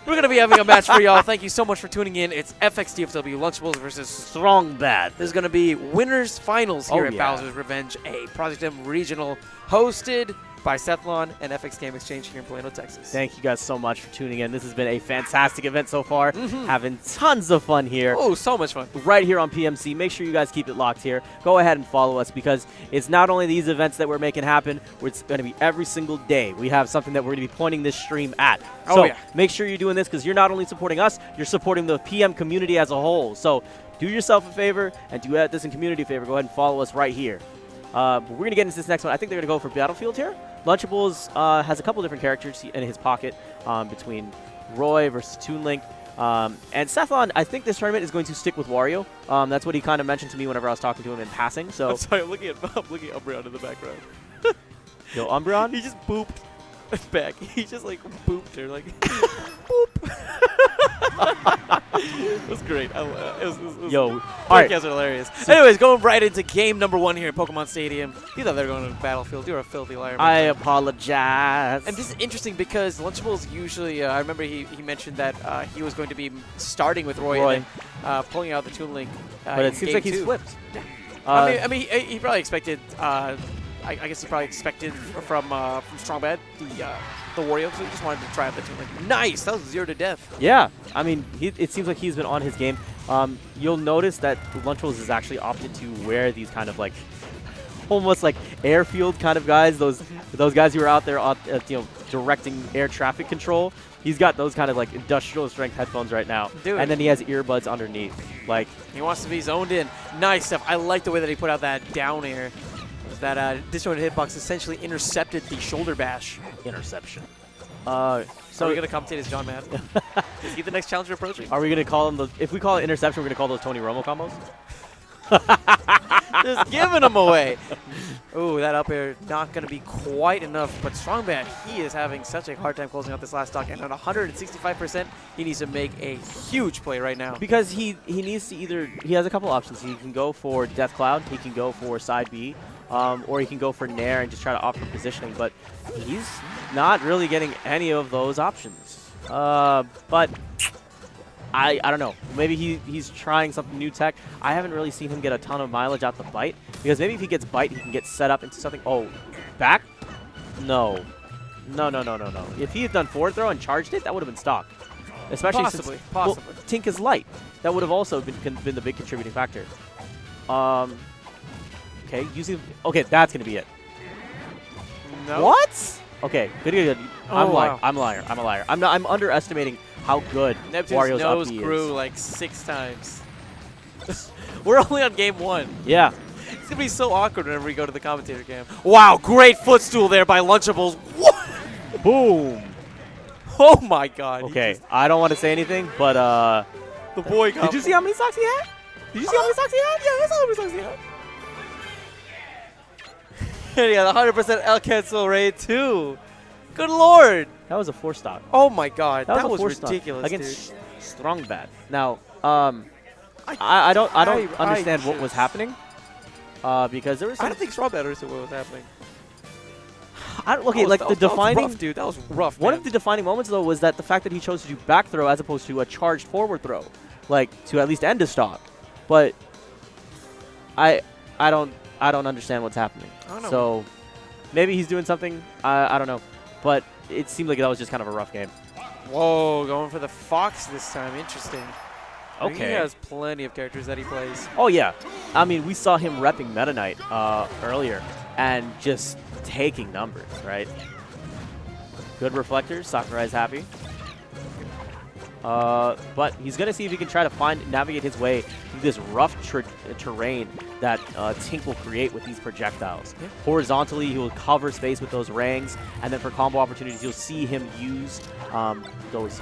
We're going to be having a match for y'all. Thank you so much for tuning in. It's FX DFW Lunchables versus Strong Bad. There's going to be winners finals here at yeah. Bowser's Revenge, a Project M regional hosted by Sethlon and FX Game Exchange here in Plano, Texas. Thank you guys so much for tuning in. This has been a fantastic event so far. Having tons of fun here. Oh, so much fun. Right here on PMC. Make sure you guys keep it locked here. Go ahead and follow us because it's not only these events that we're making happen, it's going to be every single day. We have something that we're going to be pointing this stream at. So make sure you're doing this because you're not only supporting us, you're supporting the PM community as a whole. So do yourself a favor and do this in community favor. Go ahead and follow us right here. But we're going to get into this next one. I think they're going to go for Battlefield here. Lunchables has a couple different characters in his pocket between Roy versus Toon Link. And Sethlon, I think this tournament is going to stick with Wario. That's what he kind of mentioned to me whenever I was talking to him in passing. So I'm sorry, I'm looking at Umbreon in the background. Yo, Umbreon? He just booped back. He just like booped her, like boop. It was great. Yo, all right. Podcasts are hilarious. Anyways, going right into game number 1 here at Pokemon Stadium. You thought they were going to Battlefield. You're a filthy liar. I apologize. And this is interesting because Lunchables usually, I remember he mentioned that he was going to be starting with Roy. And then, pulling out the Toon Link. But it seems like he's flipped. I mean, he probably expected. I guess he probably expected from Strong Bad the Wario, so he just wanted to try out the Toon Link. Nice, that was 0 to death. Yeah, I mean, it seems like he's been on his game. You'll notice that Lunchables has actually opted to wear these kind of like almost like airfield kind of guys. Those guys who are out there, directing air traffic control. He's got those kind of like industrial strength headphones right now. Dude. And then he has earbuds underneath. Like he wants to be zoned in. Nice stuff. I like the way that he put out that down air. That disjointed hitbox essentially intercepted the shoulder bash. Interception. So are we going to commentate as John Madden? Is he the next challenger approaching? Are we going to call him if we call it interception, we're going to call those Tony Romo combos? Just giving them away. Ooh, that up air not going to be quite enough. But Strong Bad, he is having such a hard time closing out this last stock. And at 165%, he needs to make a huge play right now. Because he needs to he has a couple options. He can go for Death Cloud. He can go for side B. Or he can go for Nair and just try to opt for positioning. But he's not really getting any of those options. But I don't know. Maybe he's trying something new tech. I haven't really seen him get a ton of mileage out the bite. Because maybe if he gets bite, he can get set up into something. Oh, back? No. No. If he had done forward throw and charged it, that would have been stock. Especially possibly. Well, Tink is light. That would have also been the big contributing factor. Okay, okay, that's gonna be it. No. What? Okay, good. Oh, I'm a liar. I'm underestimating how good Neptune's Wario's nose up B grew is. like 6 times. We're only on game 1. Yeah. It's gonna be so awkward whenever we go to the commentator cam. Wow, great footstool there by Lunchables. What? Boom. Oh my God. Okay, I don't want to say anything, but the boy got. Did you see how many socks he had? Yeah, I saw how many socks he had. And he had 100% L cancel rate too. Good lord. That was a 4-stock. Oh my God, that was a ridiculous, against dude. Strong Bad. Now, I don't understand what was happening. Because there was. I don't think Strong Bad understood what was happening. The defining. That was rough, dude. That was rough. One man. of the defining moments though was that the fact that he chose to do back throw as opposed to a charged forward throw, like to at least end a stock. But I don't understand what's happening. I don't know. So maybe he's doing something. I don't know. But it seemed like that was just kind of a rough game. Whoa, going for the Fox this time. Interesting. Okay. He has plenty of characters that he plays. Oh, yeah. I mean, we saw him repping Meta Knight earlier and just taking numbers, right? Good reflectors. Sakurai's happy. But he's going to see if he can try to navigate his way through this rough terrain that Tink will create with these projectiles. Yeah. Horizontally, he will cover space with those rangs, and then for combo opportunities, you'll see him use those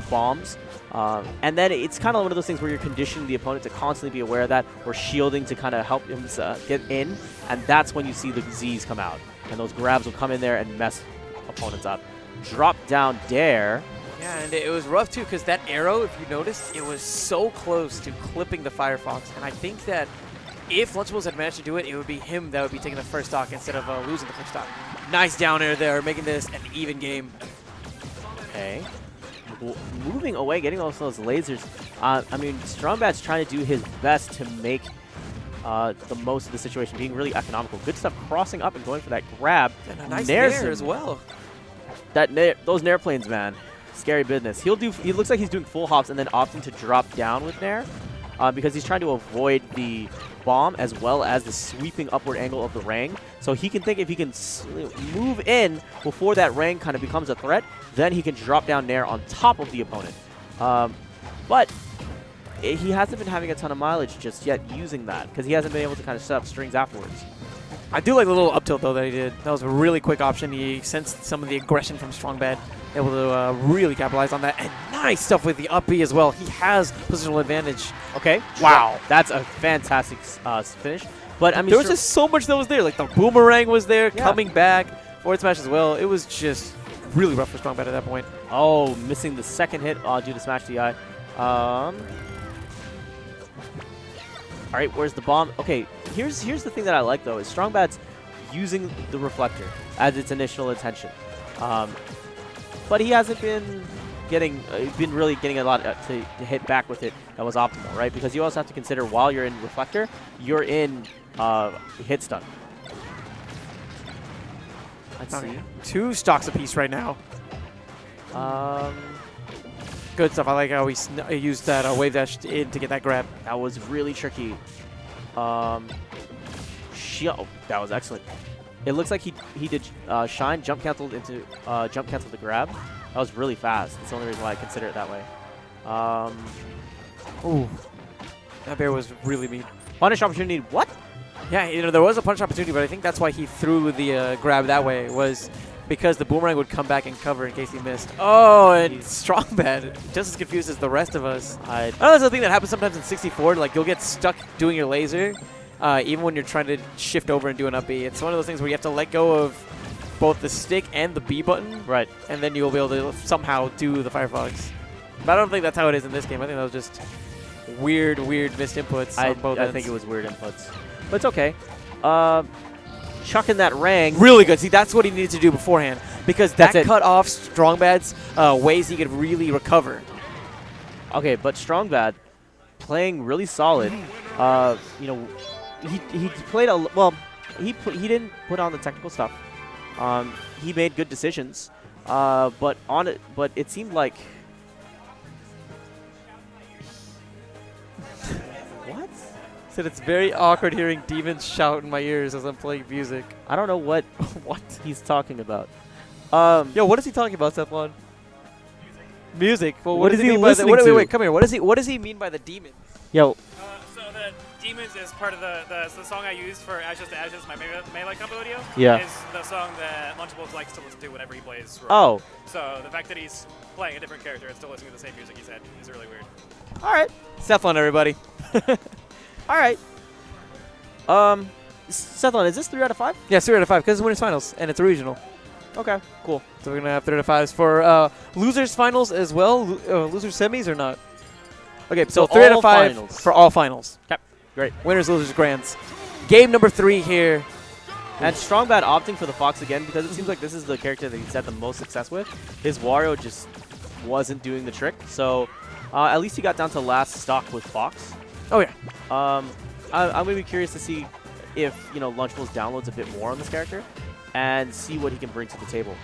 bombs. And then it's kind of one of those things where you're conditioning the opponent to constantly be aware of that, or shielding to kind of help him get in, and that's when you see the Z's come out. And those grabs will come in there and mess opponents up. Drop down dare. Yeah, and it was rough, too, because that arrow, if you noticed, it was so close to clipping the Firefox. And I think that if Lunchables had managed to do it, it would be him that would be taking the first stock instead of losing the first stock. Nice down air there, making this an even game. Okay. moving away, getting all those lasers. I mean, Strongbad's trying to do his best to make the most of the situation, being really economical. Good stuff, crossing up and going for that grab. And a nice nair as well. Those nair planes, man, scary business. He looks like he's doing full hops and then opting to drop down with nair because he's trying to avoid the bomb as well as the sweeping upward angle of the Rang. So he can think if he can move in before that Rang kind of becomes a threat, then he can drop down nair on top of the opponent. But he hasn't been having a ton of mileage just yet using that because he hasn't been able to kind of set up strings afterwards. I do like the little up tilt, though, that he did. That was a really quick option. He sensed some of the aggression from Strongbad, able to really capitalize on that. And nice stuff with the up B as well. He has positional advantage. Okay. Wow. That's a fantastic finish. But I mean, there was just so much that was there. Like the boomerang was there, coming back, forward smash as well. It was just really rough for Strongbad at that point. Oh, missing the second hit due to smash DI. All right, where's the bomb? Okay, here's the thing that I like, though, is Strongbad's using the reflector as its initial intention. But he hasn't been really getting a lot to hit back with it that was optimal, right? Because you also have to consider while you're in reflector, you're in hit stun. Let's see. 2 stocks apiece right now. Good stuff. I like how he used that wave dash in to get that grab. That was really tricky. That was excellent. It looks like he did shine, jump canceled into jump canceled the grab. That was really fast. That's the only reason why I consider it that way. Ooh, that bear was really mean. Punish opportunity. What? Yeah, there was a punish opportunity, but I think that's why he threw the grab that way, was because the boomerang would come back and cover in case he missed. Oh, and Strongbad, just as confused as the rest of us. I know that's the thing that happens sometimes in 64. Like, you'll get stuck doing your laser, even when you're trying to shift over and do an up B. It's one of those things where you have to let go of both the stick and the B button. Right. And then you'll be able to somehow do the Firefox. But I don't think that's how it is in this game. I think that was just weird missed inputs on both ends. I think it was weird inputs. But it's okay. Chucking that Rang. Really good. See, that's what he needed to do beforehand, because that cut off Strongbad's ways he could really recover. Okay, but Strongbad playing really solid. You know, he played a well. He didn't put on the technical stuff. He made good decisions, but it seemed like. What? Said it's very awkward hearing demons shout in my ears as I'm playing music. I don't know what he's talking about. Yo, what is he talking about, Sethlon? Music. Well, what is he mean listening by the, to? Wait, come here. What does he mean by the demons? Yo. So the Demons is part of the song I used for Ashes to Ashes, my Melee combo video. Yeah. Is the song that Lunchables likes to listen to whenever he plays. Oh. So the fact that he's playing a different character and still listening to the same music he said is really weird. All right. Sethlon, everybody. All right. Sethlon, is this 3 out of 5? Yeah, 3 out of 5 because it's winners finals and it's a regional. Okay, cool. So we're gonna have 3 out of 5s for losers finals as well. Losers semis or not? Okay, so 3 out of 5 finals. For all finals. Okay, great. Winners, losers, grands. Game number 3 here. And Strongbad opting for the Fox again because it seems like this is the character that he's had the most success with. His Wario just wasn't doing the trick, so at least he got down to last stock with Fox. Oh yeah. I'm gonna be curious to see if Lunchables downloads a bit more on this character and see what he can bring to the table.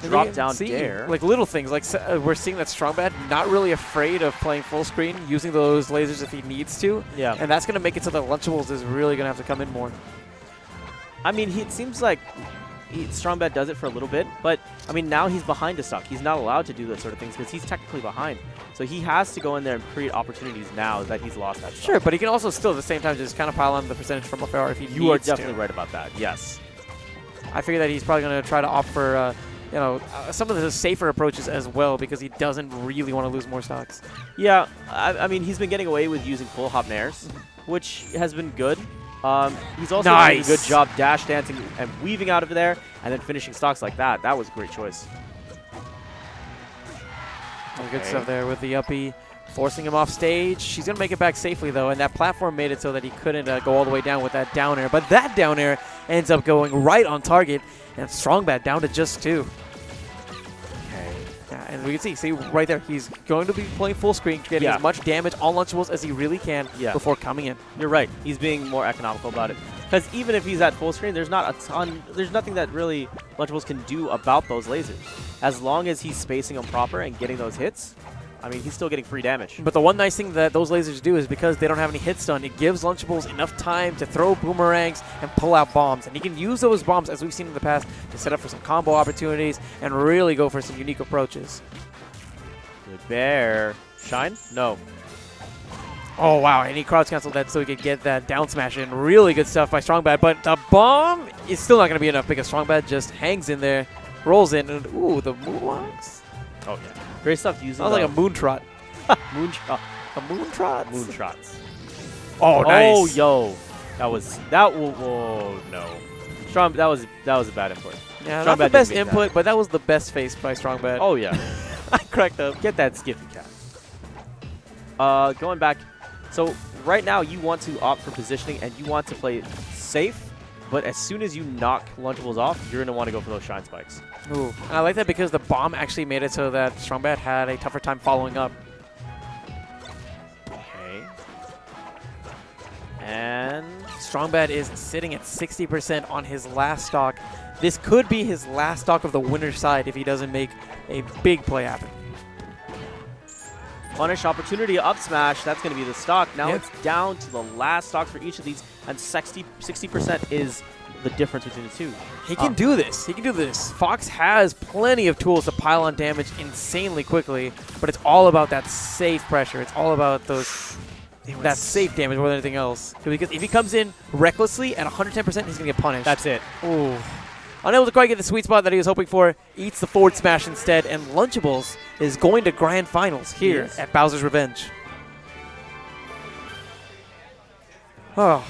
Drop down dare. Like little things, like we're seeing that Strongbad not really afraid of playing full screen, using those lasers if he needs to. Yeah. And that's gonna make it so that Lunchables is really gonna have to come in more. I mean, it seems like Strongbad does it for a little bit, but I mean now he's behind a stock. He's not allowed to do those sort of things because he's technically behind. So he has to go in there and create opportunities now that he's lost that stock. Sure, but he can also still at the same time just kind of pile on the percentage from FR if he needs to. You are definitely right about that. Yes. I figure that he's probably going to try to opt for some of the safer approaches as well because he doesn't really want to lose more stocks. Yeah, I mean he's been getting away with using full hop nairs, which has been good. He's also doing a good job dash dancing and weaving out of there and then finishing stocks like that. That was a great choice. Okay. Good stuff there with the uppie, forcing him off stage. She's going to make it back safely, though, and that platform made it so that he couldn't go all the way down with that down air. But that down air ends up going right on target, and Strongbad down to just 2. Okay. Yeah, And we can see right there, he's going to be playing full screen, getting as much damage on Lunchables as he really can before coming in. You're right. He's being more economical about it. Because even if he's at full screen, there's nothing that really Lunchables can do about those lasers. As long as he's spacing them proper and getting those hits, I mean, he's still getting free damage. But the one nice thing that those lasers do is because they don't have any hit stun, it gives Lunchables enough time to throw boomerangs and pull out bombs. And he can use those bombs, as we've seen in the past, to set up for some combo opportunities and really go for some unique approaches. Good bear. Shine? No. Oh, wow. And he crowd canceled that so he could get that down smash in. Really good stuff by Strongbad. But the bomb is still not going to be enough because Strongbad just hangs in there, rolls in, and ooh, the moonwalks. Oh, yeah. Great stuff using That was like a moon trot. Moonshot. A moon trot? Moonshots. Oh, nice. Oh, yo. Oh, no. Strong, that was a bad input. Yeah, not the best input, but that was the best face by Strongbad. Oh, yeah. I cracked up. Get that Skiffy cat. Going back. So, right now, you want to opt for positioning, and you want to play safe. But as soon as you knock Lunchables off, you're going to want to go for those shine spikes. Ooh. I like that because the bomb actually made it so that Strongbad had a tougher time following up. Okay. And Strongbad is sitting at 60% on his last stock. This could be his last stock of the winner's side if he doesn't make a big play happen. punish opportunity, up smash. That's going to be the stock. Now it's down to the last stocks for each of these, and 60% is the difference between the two. He can do this. He can do this. Fox has plenty of tools to pile on damage insanely quickly, but it's all about that safe pressure. It's all about that safe damage more than anything else. Because if he comes in recklessly at 110%, he's going to get punished. That's it. Ooh. Unable to quite get the sweet spot that he was hoping for, eats the forward smash instead, and Lunchables is going to grand finals here at Bowser's Revenge. Oh.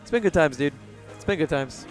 It's been good times, dude. It's been good times.